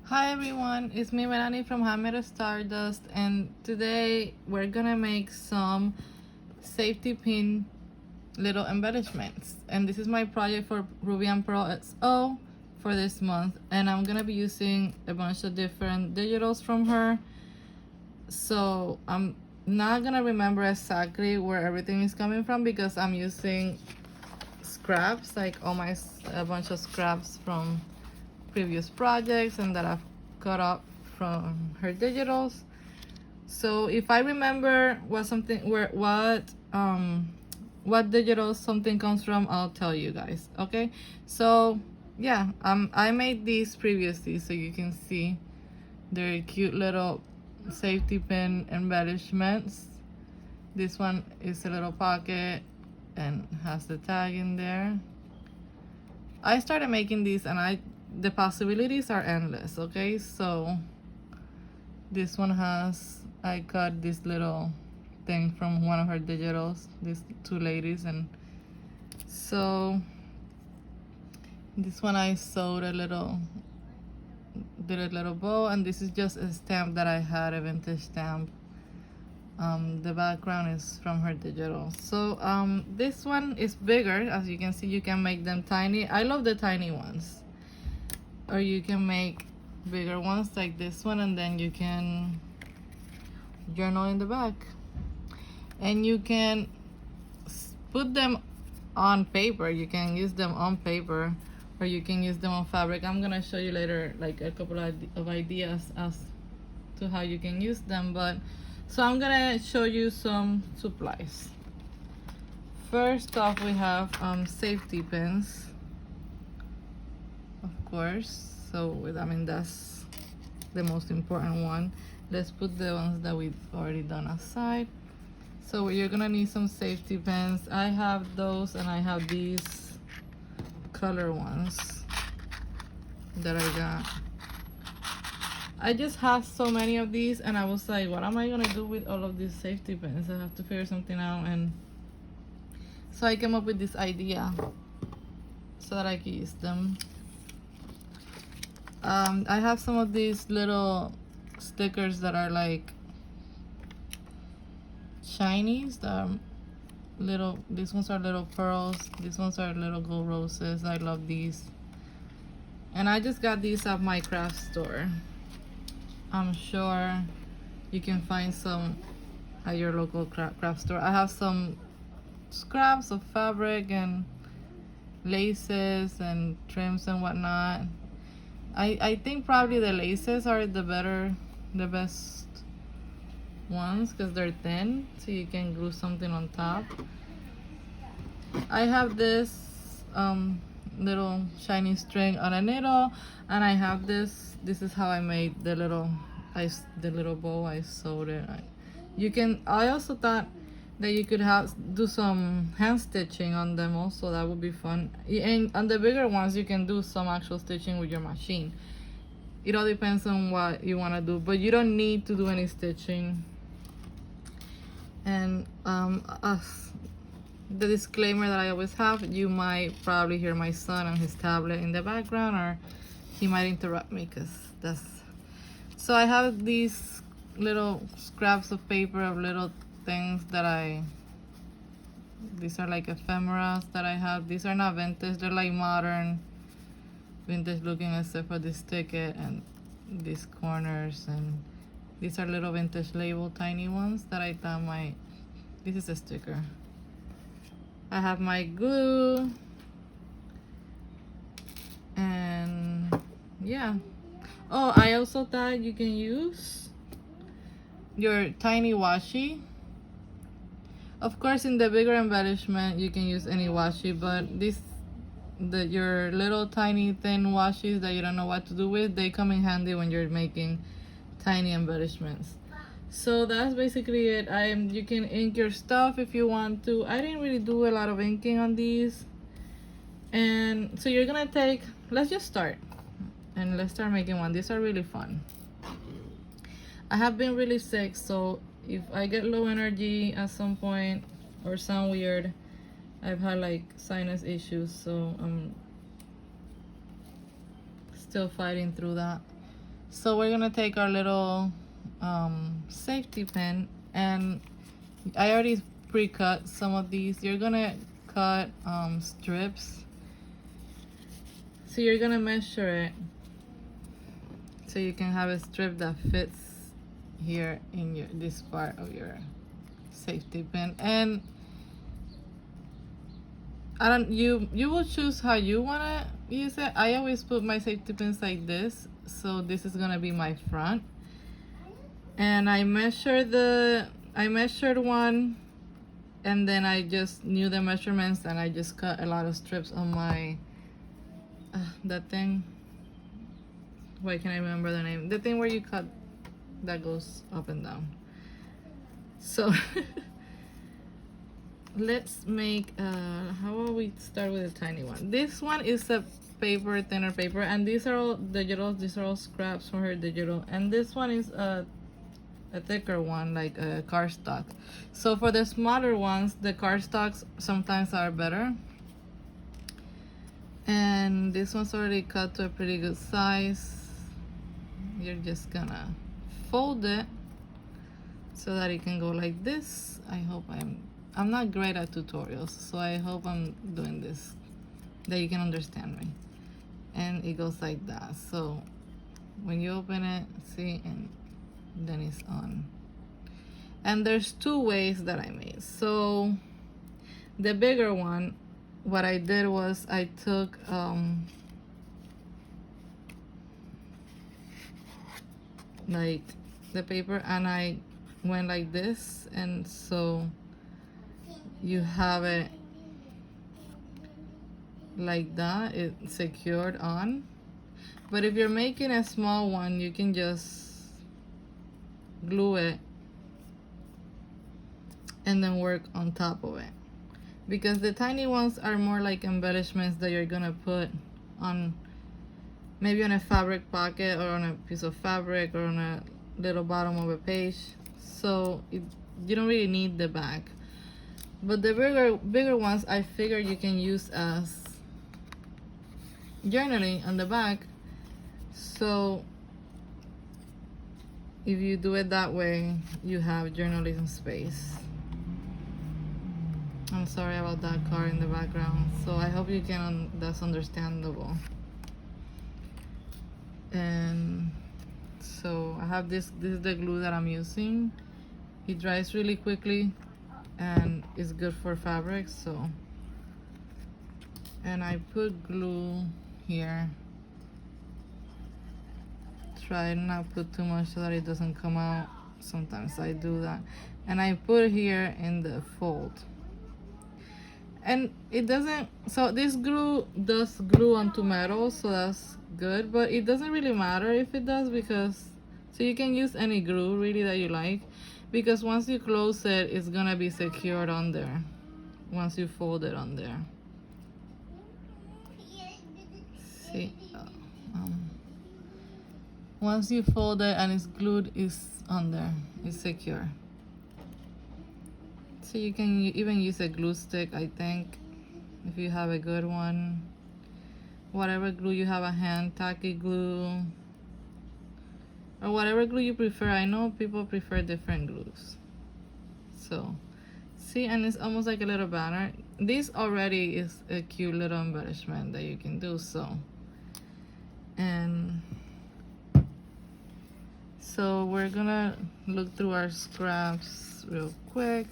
Hi everyone, it's me Melanie from Hammer Stardust, and today we're gonna make some safety pin little embellishments. And this is my project for Ruby and Pro XO for this month, and I'm gonna be using a bunch of different digitals from her. So I'm not gonna remember exactly where everything is coming from because I'm using scraps, like a bunch of scraps from previous projects and that I've cut up from her digitals. So if I remember what digital something comes from, I'll tell you guys. Okay, so yeah, I made these previously so you can see they're cute little safety pin embellishments. This one is a little pocket and has the tag in there. I started making these and the possibilities are endless. Okay, so this one I cut this little thing from one of her digitals, these two ladies, and so this one I sewed did a little bow, and this is just a stamp that I had, a vintage stamp. The background is from her digital. So this one is bigger. As you can see, you can make them tiny. I love the tiny ones, or you can make bigger ones like this one, and then you can journal in the back, and you can put them on paper. You can use them on paper, or you can use them on fabric. I'm gonna show you later like a couple of ideas as to how you can use them, but so I'm gonna show you some supplies. First off, we have safety pins, of course. So I mean, that's the most important one. Let's put the ones that we've already done aside. So you're gonna need some safety pins. I have those, and I have these color ones that I got. I just have so many of these, and I was like, what am I gonna do with all of these safety pins? I have to figure something out, and so I came up with this idea so that I could use them. I have some of these little stickers that are like shinies. These ones are little pearls. These ones are little gold roses. I love these. And I just got these at my craft store. I'm sure you can find some at your local craft store. I have some scraps of fabric and laces and trims and whatnot. I think probably the laces are the best ones because they're thin, so you can glue something on top. I have this little shiny string on a needle, and I have this is how I made the little bow. I sewed it. I also thought that you could do some hand stitching on them also. That would be fun. And on the bigger ones you can do some actual stitching with your machine. It all depends on what you want to do, but you don't need to do any stitching. And the disclaimer that I always have, you might probably hear my son on his tablet in the background, or he might interrupt me because that's so I have these little scraps of paper of little things that these are like ephemeras that I have. These are not vintage, they're like modern vintage looking, except for this ticket and these corners, and these are little vintage label tiny ones that I thought this is a sticker. I have my glue, and yeah. Oh, I also thought you can use your tiny washi. Of course, in the bigger embellishment, you can use any washi, but your little tiny thin washes that you don't know what to do with, they come in handy when you're making tiny embellishments. So that's basically it. You can ink your stuff if you want to. I didn't really do a lot of inking on these. And so you're gonna let's just start and let's start making one. These are really fun. I have been really sick, so if I get low energy at some point or sound weird, I've had like sinus issues, so I'm still fighting through that. So we're gonna take our little safety pin, and I already pre-cut some of these. You're gonna cut strips. So you're gonna measure it so you can have a strip that fits here in your this part of your safety pin. And I don't, you will choose how you wanna use it. I always put my safety pins like this, so this is gonna be my front. And I measured one, and then I just knew the measurements, and I just cut a lot of strips on my that thing. Why can't I remember the name? The thing where you cut that goes up and down. So let's make how about we start with a tiny one. This one is a paper, thinner paper, and these are all digital. These are all scraps from her digital, and this one is a thicker one, like a cardstock. So for the smaller ones, the cardstocks sometimes are better. And this one's already cut to a pretty good size. You're just gonna fold it so that it can go like this. I hope I'm not great at tutorials, so I hope I'm doing this that you can understand me. And it goes like that. So when you open it, see, and then it's on. And there's two ways that I made. So the bigger one, what I did was I took like the paper, and I went like this, and so you have it like that, it's secured on. But if you're making a small one, you can just glue it and then work on top of it, because the tiny ones are more like embellishments that you're gonna put on, maybe on a fabric pocket, or on a piece of fabric, or on a little bottom of a page. So you don't really need the back. But the bigger ones, I figure you can use as journaling on the back. So if you do it that way, you have journalism space. I'm sorry about that car in the background. So I hope you can, that's understandable. And so I have this is the glue that I'm using. It dries really quickly and it's good for fabric. So, and I put glue here. Try not put too much so that it doesn't come out. Sometimes I do that. And I put here in the fold. And it doesn't, so this glue does glue onto metal, so that's good, but it doesn't really matter if it does, because, so you can use any glue really that you like, because once you close it, it's gonna be secured on there once you fold it on there. See, once you fold it and it's glued, it's on there, it's secure. So you can even use a glue stick, I think, if you have a good one. Whatever glue you have at hand, tacky glue, or whatever glue you prefer. I know people prefer different glues. So, see, and it's almost like a little banner. This already is a cute little embellishment that you can do, so. And so we're gonna look through our scraps real quick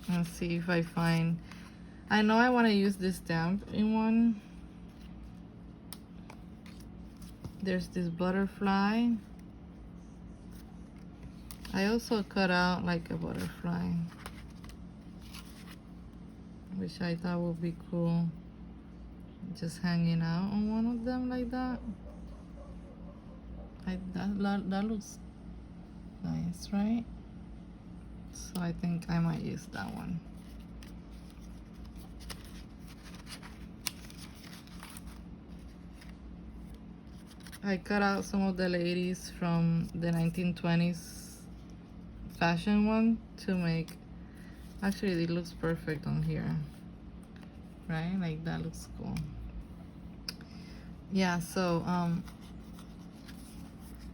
and see if I find, I know I want to use this stamp in one. There's this butterfly. I also cut out like a butterfly, which I thought would be cool, just hanging out on one of them like that. That looks nice, right? So I think I might use that one. I cut out some of the ladies from the 1920s fashion one to make, actually it looks perfect on here, right? Like that looks cool. Yeah, so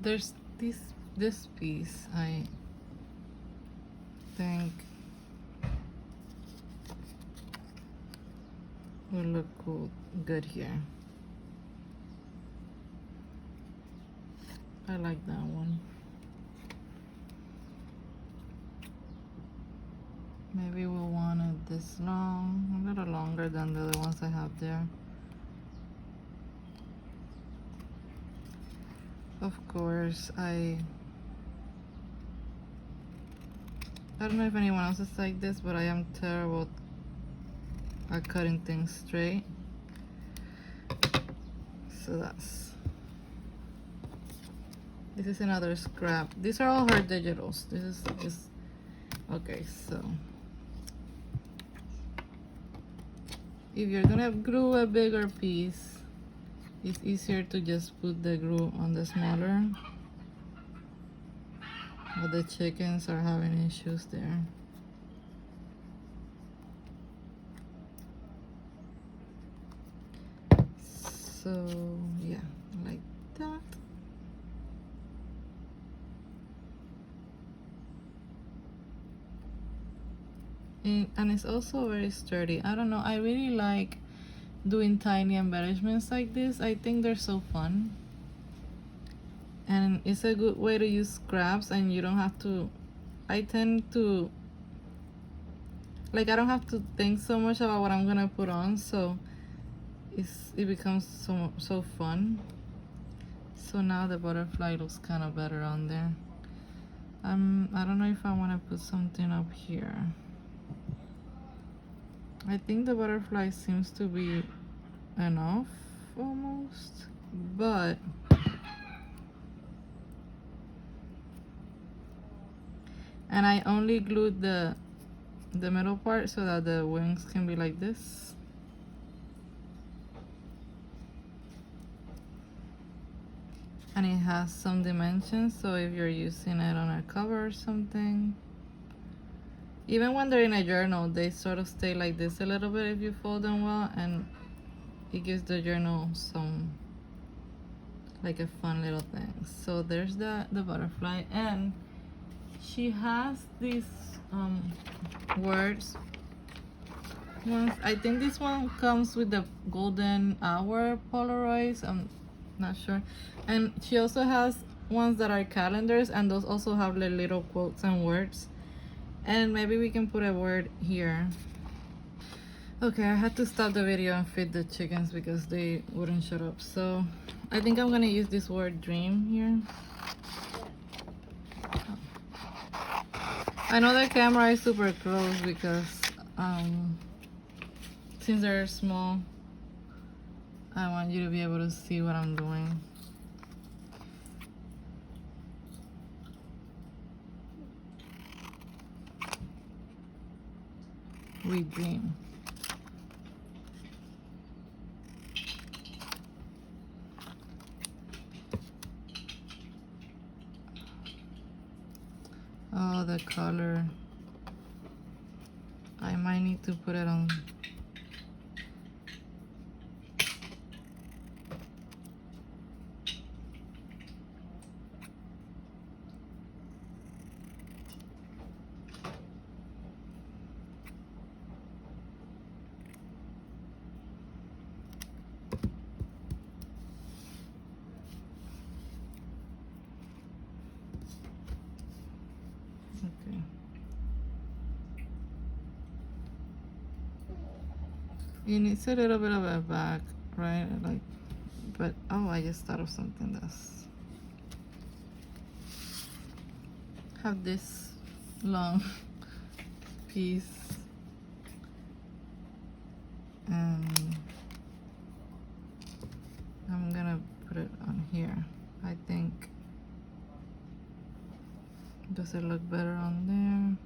there's this piece I think will look good here. I like that one. Maybe we'll want it this long, a little longer than the other ones I have there. Of course, I don't know if anyone else is like this, but I am terrible at cutting things straight. So this is another scrap. These are all her digitals. This is just, okay, so if you're gonna glue a bigger piece, it's easier to just put the glue on the smaller. But the chickens are having issues there. So yeah, like that. And it's also very sturdy. I don't know, I really like doing tiny embellishments like this. I think they're so fun. And it's a good way to use scraps, and you don't have to, I tend to, like, I don't have to think so much about what I'm gonna put on, so it becomes so fun. So now the butterfly looks kind of better on there. I don't know if I want to put something up here. I think the butterfly seems to be enough almost, but and I only glued the middle part so that the wings can be like this. And it has some dimensions, so if you're using it on a cover or something, even when they're in a journal, they sort of stay like this a little bit if you fold them well, and it gives the journal some, like, a fun little thing. So there's the butterfly, and she has these words. I think this one comes with the golden hour Polaroids, I'm not sure. And she also has ones that are calendars, and those also have the little quotes and words. And maybe we can put a word here. Okay, I had to stop the video and feed the chickens because they wouldn't shut up. So I think I'm gonna use this word dream here. I know the camera is super close because since they're small, I want you to be able to see what I'm doing. We dream. Oh, the color. I might need to put it on. Okay. It needs a little bit of a back, right? Like, but oh, I just thought of something that's have this long piece, and I'm gonna put it on here. I think, does it look better on there?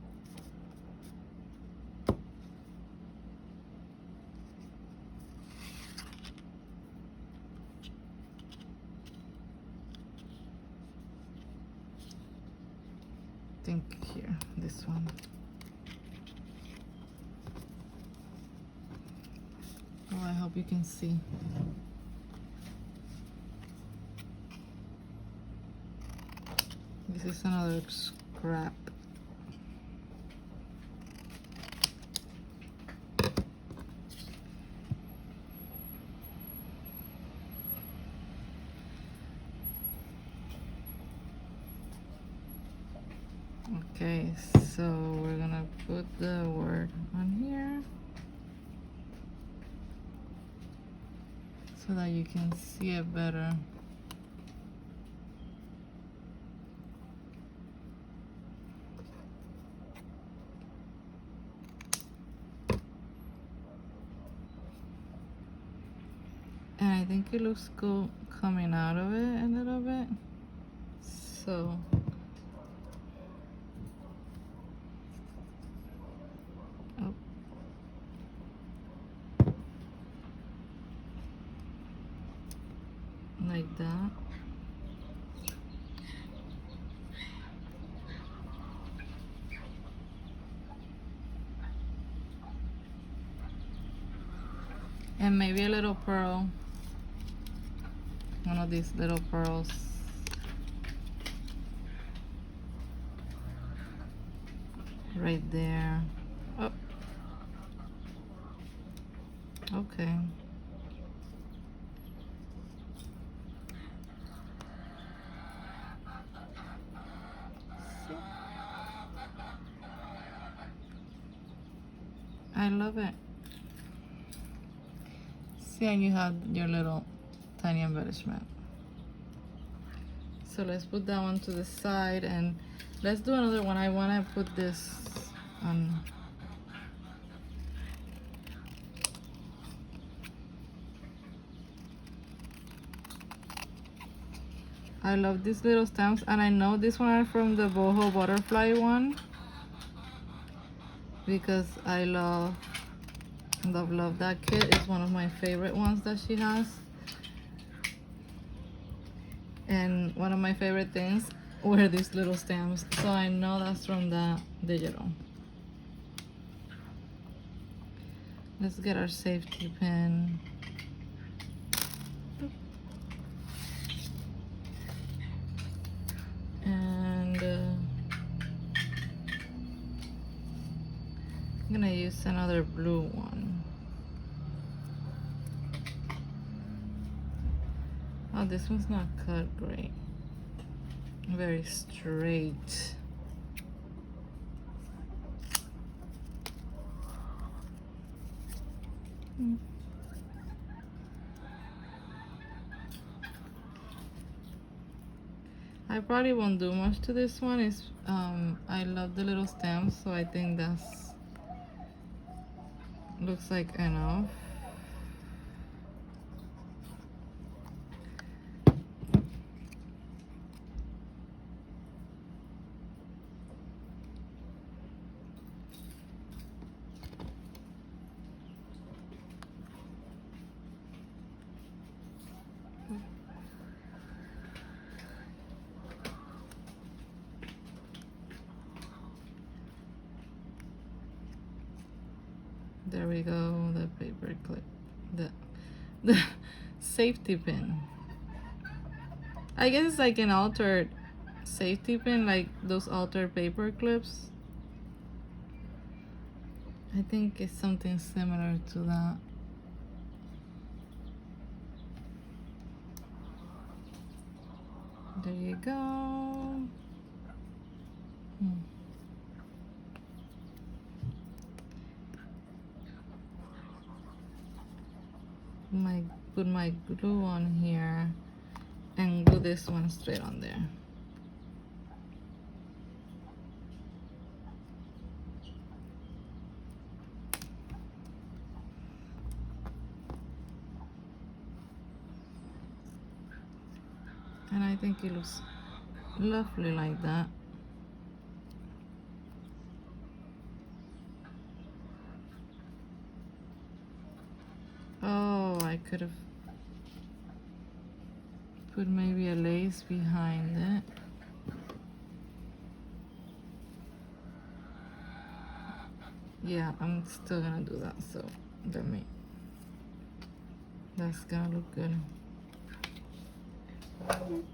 I think here, this one. Oh, I hope you can see. This is another scrap. Okay, so we're gonna put the word on here so that you can see it better. And I think it looks cool coming out of it a little bit. So oh. Like that. And maybe a little pearl. One of these little pearls. Right there. Oh. Okay. I love it. See, and you have your little tiny embellishment. So let's put that one to the side and let's do another one. I want to put this on. I love these little stamps, and I know this one are from the boho butterfly one because I love that kit. It's one of my favorite ones that she has. And one of my favorite things were these little stamps. So I know that's from the digital. Let's get our safety pin. And I'm gonna use another blue one. Oh, this one's not cut great. Very straight. I probably won't do much to this one. It's I love the little stamps, so I think that's looks like enough. There we go, the paper clip, the safety pin. I guess it's like an altered safety pin, like those altered paper clips. I think it's something similar to that. There you go. Put my glue on here and glue this one straight on there. And I think it looks lovely like that. Oh, I could have put maybe a lace behind it. Yeah, I'm still gonna do that, so that's gonna look good. Oops.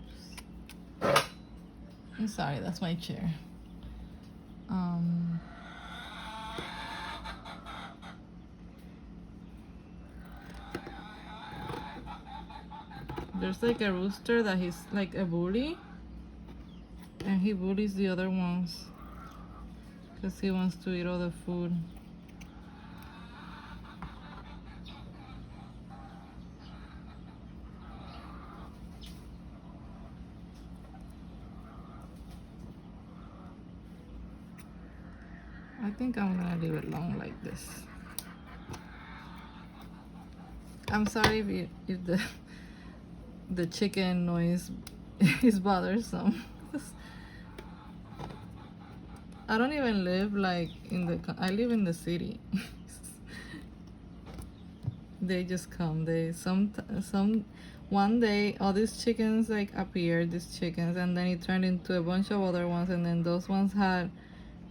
I'm sorry, that's my chair. Um, there's like a rooster that he's like a bully, and he bullies the other ones because he wants to eat all the food. I think I'm gonna leave it long like this. I'm sorry if the chicken noise is bothersome. I don't even live like I live in the city. They just come. One day all these chickens like appeared, these chickens, and then it turned into a bunch of other ones, and then those ones had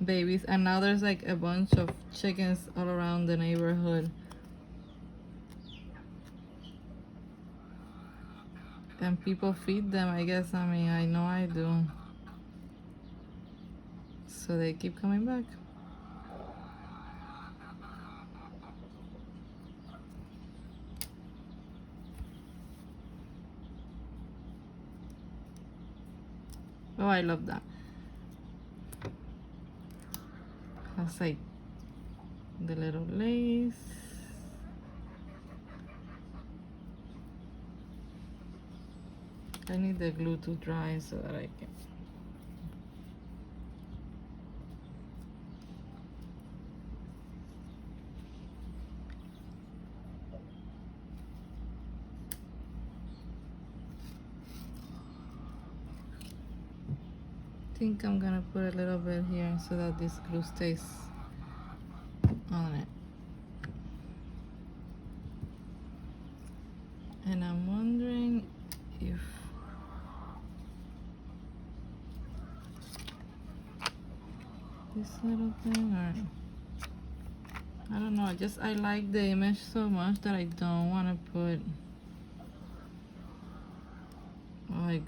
babies, and now there's like a bunch of chickens all around the neighborhood. And people feed them, I guess. I mean, I know I do. So they keep coming back. Oh, I love that. Has like the little lace. I need the glue to dry so that I can. I think I'm gonna put a little bit here so that this glue stays on it. And I'm wondering if this little thing, or I don't know, I like the image so much that I don't want to put like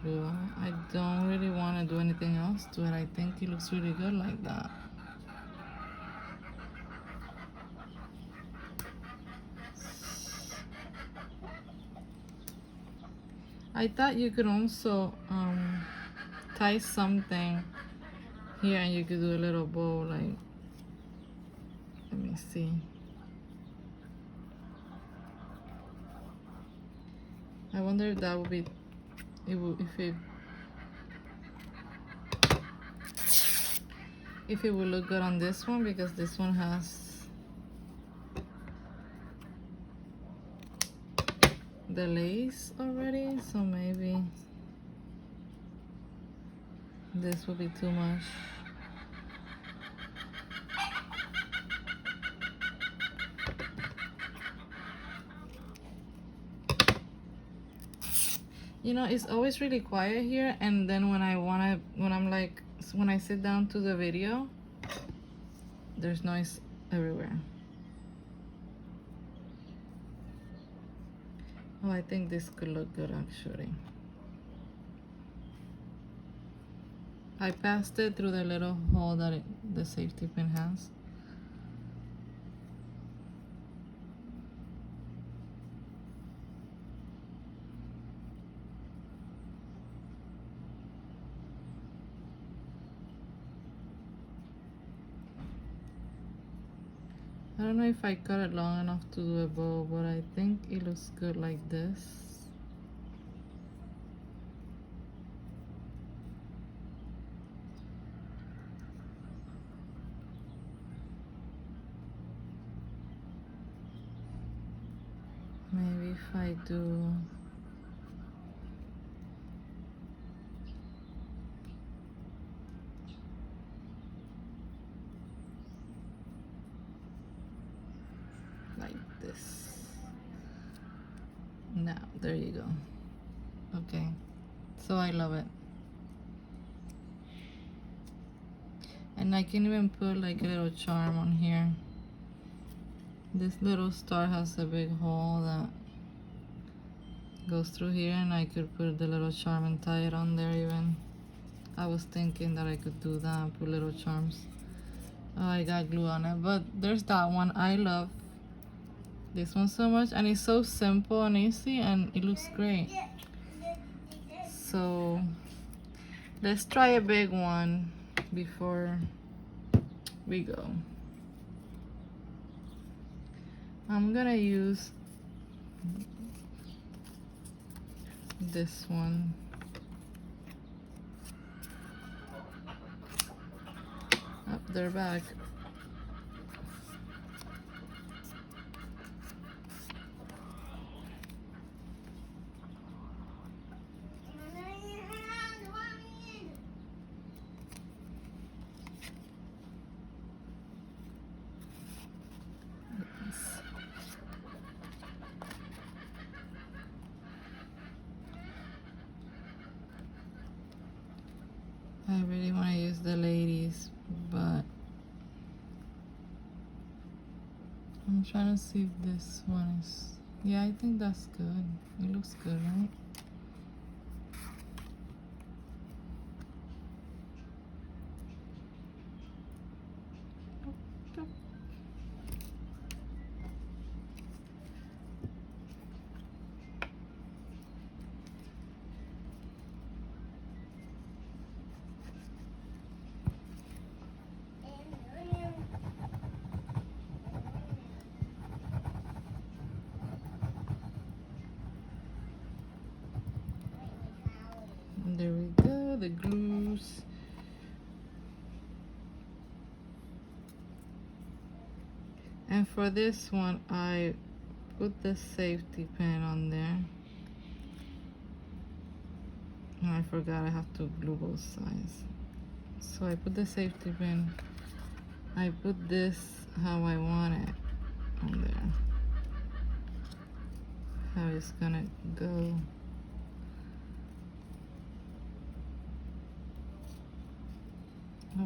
glue on it. I don't really want to do anything else to it. I think it looks really good like that. I thought you could also tie something here and you could do a little bow, like, let me see. I wonder if that would be, if it would look good on this one, because this one has the lace already, so maybe this will be too much. You know, it's always really quiet here, and then when I sit down to the video, there's noise everywhere. Oh, I think this could look good actually. I passed it through the little hole that the safety pin has. I don't know if I cut it long enough to do a bow, but I think it looks good like this. Maybe if I do like this. Now, there you go. Okay, so I love it. And I can even put like a little charm on here. This little star has a big hole that goes through here, and I could put the little charm and tie it on there even. I was thinking that I could do that, put little charms. Oh, I got glue on it, but there's that one. I love this one so much, and it's so simple and easy, and it looks great. So let's try a big one before we go. I'm gonna use this one. Up their back. I really want to use the ladies, but I'm trying to see if this one is... Yeah, I think that's good. It looks good, right? There we go, the glues. And for this one, I put the safety pin on there. And I forgot I have to glue both sides. So I put the safety pin. I put this how I want it on there. How it's gonna go.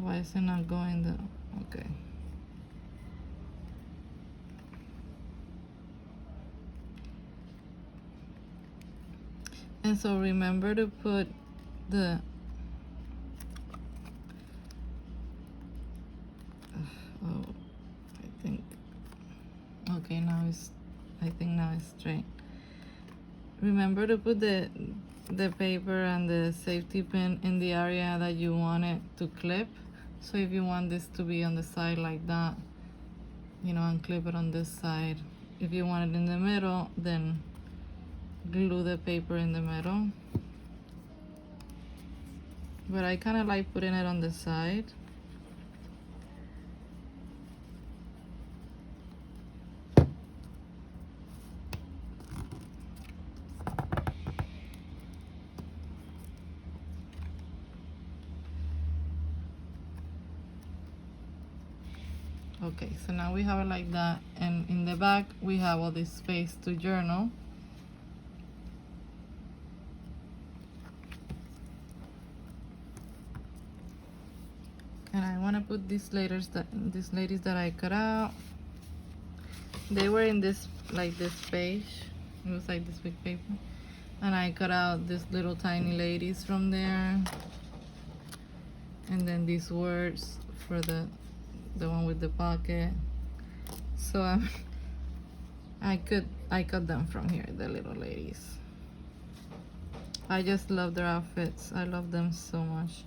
Why is it not going though? Okay. And so remember to put the oh, I think okay, I think now it's straight. Remember to put the paper and the safety pin in the area that you want it to clip. So if you want this to be on the side like that, you know, and clip it on this side. If you want it in the middle, then glue the paper in the middle. But I kind of like putting it on the side. Okay, so now we have it like that, and in the back we have all this space to journal. And I want to put these ladies that I cut out. They were in this, like this page. It was like this big paper, and I cut out these little tiny ladies from there, and then these words for the one with the pocket. So I cut them from here, the little ladies. I just love their outfits. I love them so much.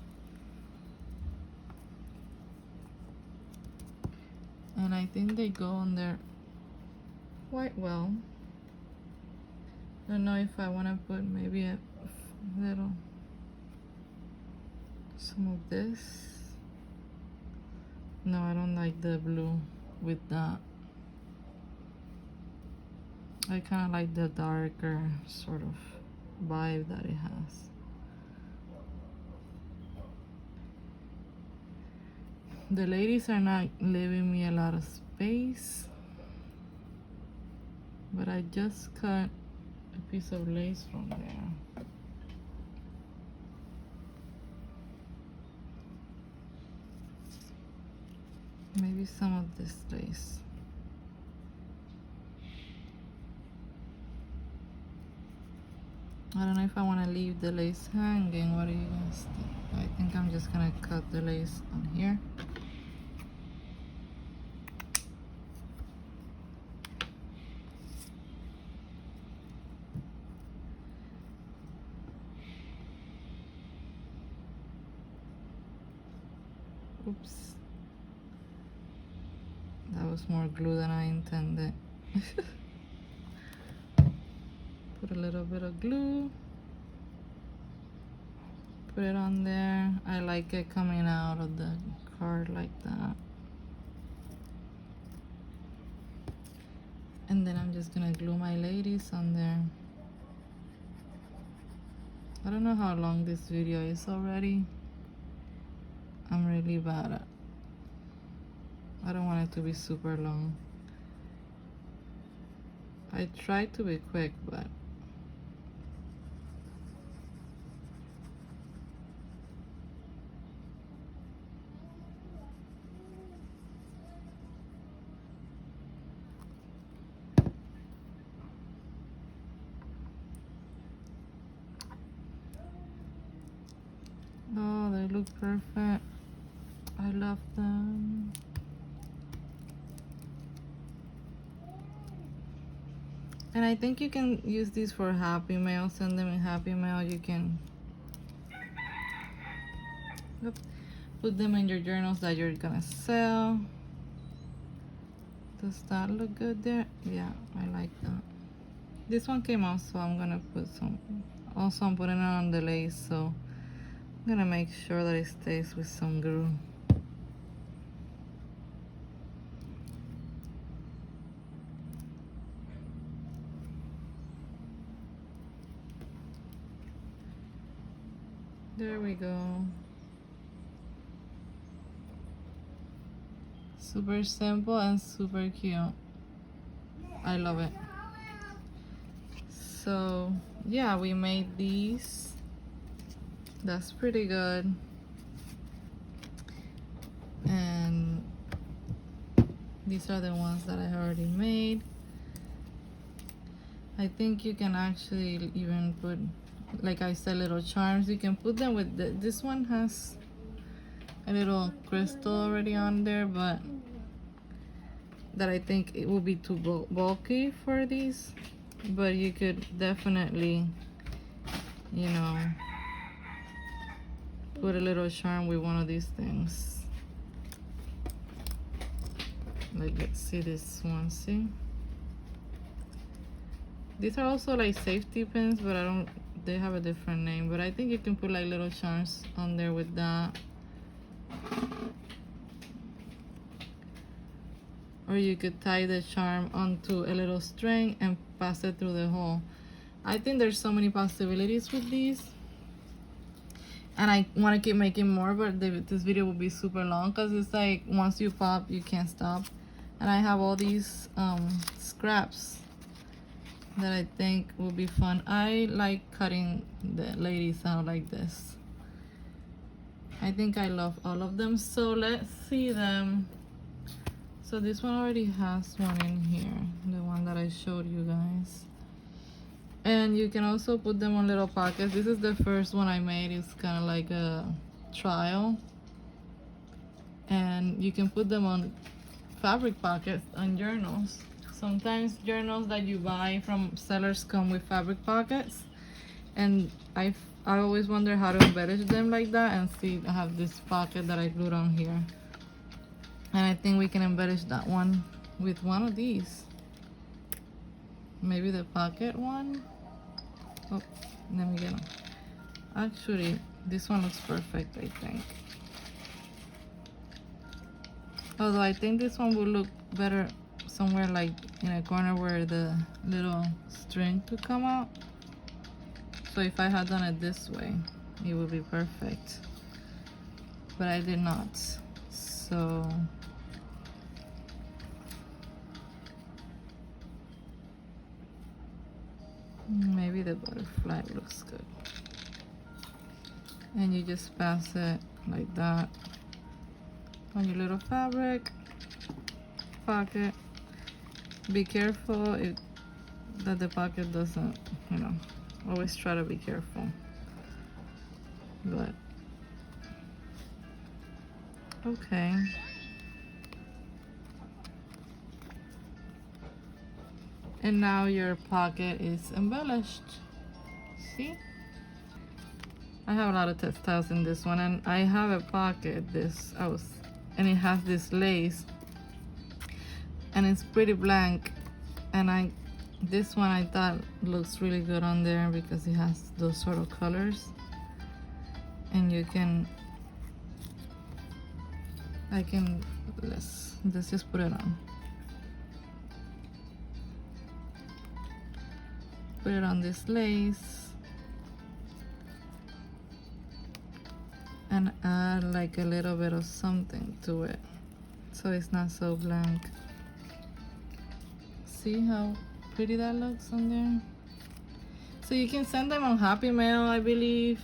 And I think they go on there quite well. I don't know if I want to put maybe a little, some of this. No, I don't like the blue with that. I kind of like the darker sort of vibe that it has. The ladies are not leaving me a lot of space, but I just cut a piece of lace from there. Maybe some of this lace. I don't know if I want to leave the lace hanging. What do you guys think? I think I'm just gonna cut the lace on here. Oops. That was more glue than I intended. Put a little bit of glue. Put it on there. I like it coming out of the card like that. And then I'm just gonna glue my ladies on there. I don't know how long this video is already. I'm really bad at. I don't want it to be super long. I try to be quick, but oh, they look perfect. I love them. And I think you can use these for Happy Mail. Send them in Happy Mail. You can put them in your journals that you're gonna sell. Does that look good there? Yeah, I like that. This one came out, so I'm gonna put some. Also, I'm putting it on the lace, so I'm gonna make sure that it stays with some glue. There we go. Super simple and super cute. I love it. So yeah, we made these. That's pretty good. And these are the ones that I already made. I think you can actually even put, like I said, little charms. You can put them with this one has a little crystal already on there, but that I think it will be too bulky for these. But you could definitely, you know, put a little charm with one of these things. Like, let's see this one, see? These are also like safety pins, but they have a different name. But I think you can put like little charms on there with that. Or you could tie the charm onto a little string and pass it through the hole. I think there's so many possibilities with these. And I want to keep making more, but this video will be super long because it's like once you pop, you can't stop. And I have all these scraps that I think will be fun. I like cutting the ladies out like this. I think I love all of them. So let's see them. So this one already has one in here, the one that I showed you guys. And you can also put them on little pockets. This is the first one I made. It's kind of like a trial. And you can put them on fabric pockets on journals. Sometimes journals that you buy from sellers come with fabric pockets. And I always wonder how to embellish them like that. And see, I have this pocket that I glued on here. And I think we can embellish that one with one of these. Maybe the pocket one. Oh, let me get them. Actually, this one looks perfect, I think. Although I think this one will look better somewhere like in a corner where the little string could come out. So if I had done it this way, it would be perfect. But I did not. So maybe the butterfly looks good. And you just pass it like that on your little fabric pocket. Be careful that the pocket doesn't, you know, Always try to be careful. But okay. And now your pocket is embellished. See? I have a lot of textiles in this one, and I have a pocket and it has this lace, and it's pretty blank, and this one I thought looks really good on there because it has those sort of colors, and let's just put it on. Put it on this lace and add like a little bit of something to it so it's not so blank. See how pretty that looks on there? So you can send them on Happy Mail, I believe.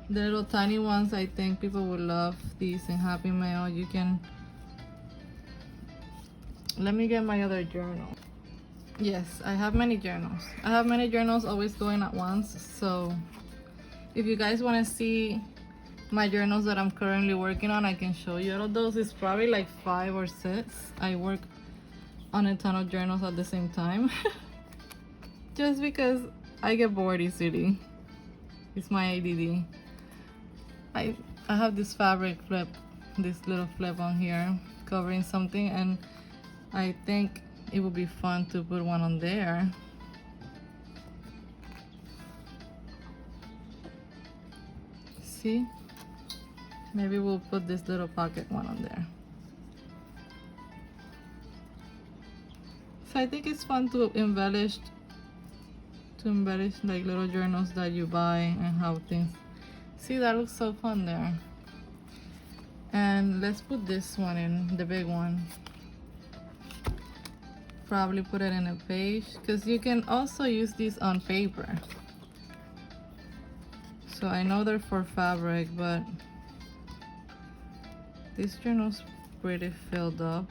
The little tiny ones, I think people would love these in Happy Mail. You can, let me get my other journal. Yes, I have many journals. I have many journals always going at once. So if you guys want to see my journals that I'm currently working on, I can show you all of those. It's probably like 5 or 6. I work on a ton of journals at the same time. Just because I get bored easily. It's my ADD. I have this fabric flip, this little flip on here covering something, and I think it would be fun to put one on there. See? Maybe we'll put this little pocket one on there. So I think it's fun to embellish like little journals that you buy and how things. See, that looks so fun there. And let's put this one in, the big one. Probably put it in a page, because you can also use these on paper. So I know they're for fabric, but this journal's pretty filled up.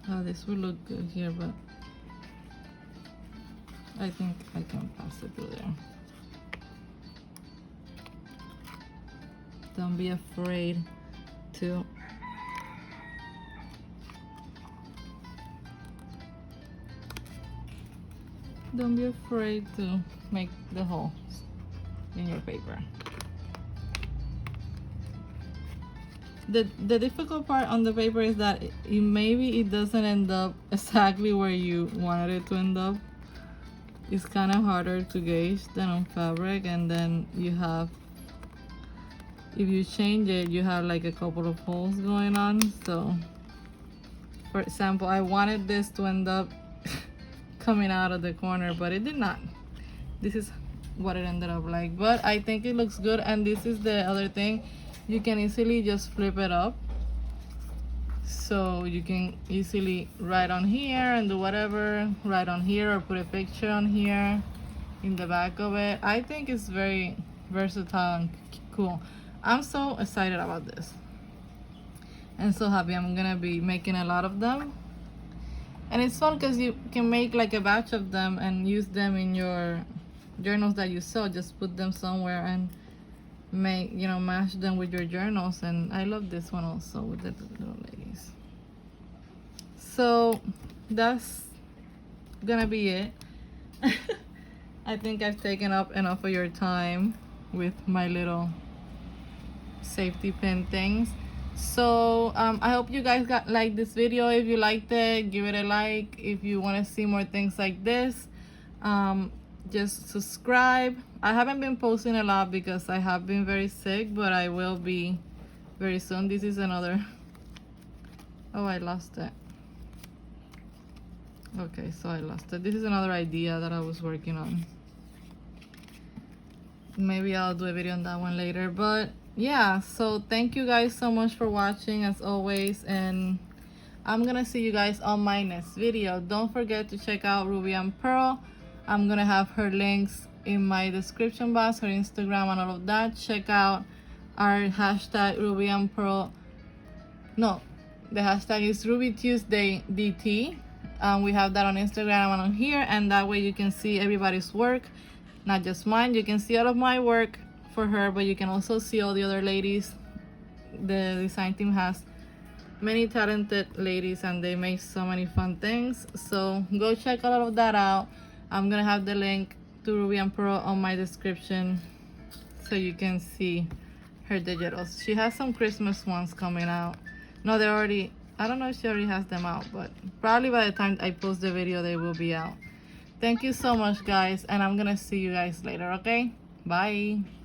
Oh, this will look good here, but I think I can pass it through there. Don't be afraid to make the holes in your paper. The difficult part on the paper is that maybe it doesn't end up exactly where you wanted it to end up. It's kind of harder to gauge than on fabric, and then if you change it, you have like a couple of holes going on. So for example, I wanted this to end up coming out of the corner, but it did not. This is what it ended up like, but I think it looks good. And this is the other thing, you can easily just flip it up, so you can easily write on here and do whatever, write on here or put a picture on here in the back of it. I think it's very versatile and cool. I'm so excited about this and so happy. I'm gonna be making a lot of them, and it's fun because you can make like a batch of them and use them in your journals that you sew. Just put them somewhere and make, match them with your journals. And I love this one also with the little ladies. So that's gonna be it. I think I've taken up enough of your time with my little safety pin things. So I hope you guys like this video. If you liked it, give it a like. If you want to see more things like this, just subscribe. I haven't been posting a lot because I have been very sick, but I will be very soon. This is another, oh, I lost it. Okay, so I lost it. This is another idea that I was working on. Maybe I'll do a video on that one later, but yeah, so thank you guys so much for watching as always, and I'm gonna see you guys on my next video. Don't forget to check out Ruby and Pearl. I'm gonna have her links in my description box, her Instagram and all of that. Check out our hashtag Ruby and Pearl. No, the hashtag is Ruby Tuesday DT. We have that on Instagram and on here, and that way you can see everybody's work, not just mine. You can see all of my work for her, but you can also see all the other ladies. The design team has many talented ladies and they make so many fun things, so go check all of that out. I'm gonna have the link to Ruby and Pearl on my description so you can see her digitals. She has some Christmas ones coming out. No, they're already, I don't know if she already has them out, but probably by the time I post the video they will be out. Thank you so much, guys, and I'm gonna see you guys later. Okay, bye.